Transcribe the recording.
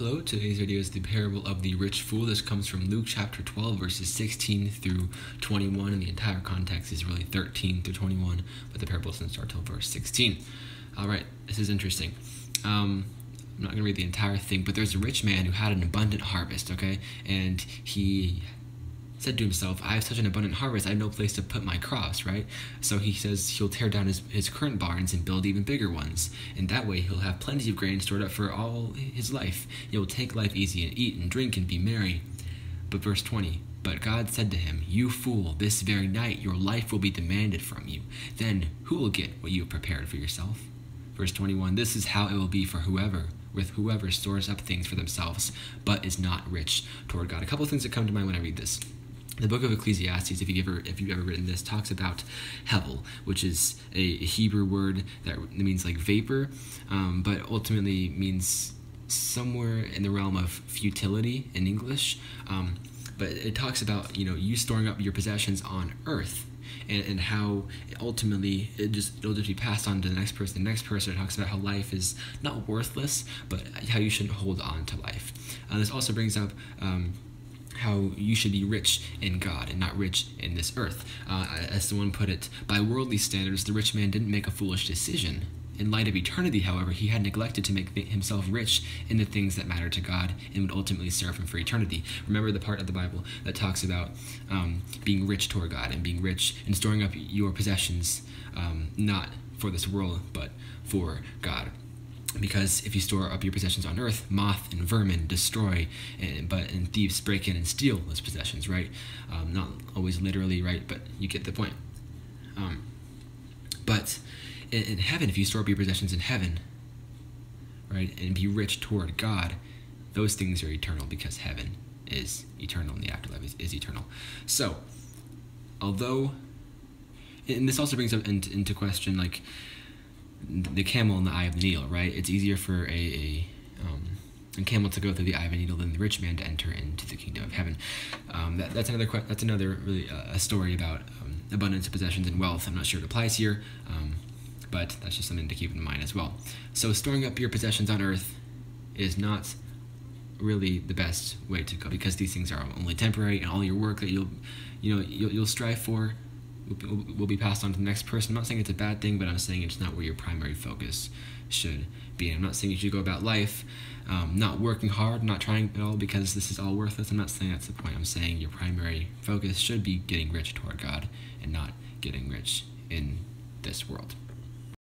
Hello, today's video is the parable of the rich fool. This comes from Luke chapter 12, verses 16 through 21, and the entire context is really 13 through 21, but the parable doesn't start till verse 16. Alright, this is interesting. I'm not going to read the entire thing, but there's a rich man who had an abundant harvest, okay? And he said to himself, I have such an abundant harvest, I have no place to put my crops, right? So he says he'll tear down his current barns and build even bigger ones. And that way he'll have plenty of grain stored up for all his life. He'll take life easy and eat and drink and be merry. But verse 20, but God said to him, you fool, this very night your life will be demanded from you. Then who will get what you have prepared for yourself? Verse 21, this is how it will be for whoever stores up things for themselves, but is not rich toward God. A couple of things that come to mind when I read this. The book of Ecclesiastes, if you've ever written this, talks about hevel, which is a Hebrew word that means like vapor, but ultimately means somewhere in the realm of futility in English. But it talks about you storing up your possessions on earth, and how ultimately it'll just be passed on to the next person. The next person talks about how life is not worthless, but how you shouldn't hold on to life. This also brings up how you should be rich in God and not rich in this earth. As someone put it, by worldly standards, the rich man didn't make a foolish decision. In light of eternity, however, he had neglected to make himself rich in the things that matter to God and would ultimately serve him for eternity. Remember the part of the Bible that talks about being rich toward God and being rich and storing up your possessions, not for this world, but for God. Because if you store up your possessions on earth, moth and vermin destroy, and thieves break in and steal those possessions, right? Not always literally, right? But you get the point. But in heaven, if you store up your possessions in heaven, right, and be rich toward God, those things are eternal because heaven is eternal and the afterlife is eternal. So, although, and this also brings up into question, like, the camel in the eye of the needle, right? It's easier for a camel to go through the eye of a needle than the rich man to enter into the kingdom of heaven. That's another really a story about abundance of possessions and wealth. I'm not sure it applies here, but that's just something to keep in mind as well. So storing up your possessions on earth is not really the best way to go, because these things are only temporary, and all your work that you'll strive for will be passed on to the next person. I'm not saying it's a bad thing, but I'm saying it's not where your primary focus should be. And I'm not saying you should go about life not working hard, not trying at all, because this is all worthless. I'm not saying that's the point. I'm saying your primary focus should be getting rich toward God and not getting rich in this world.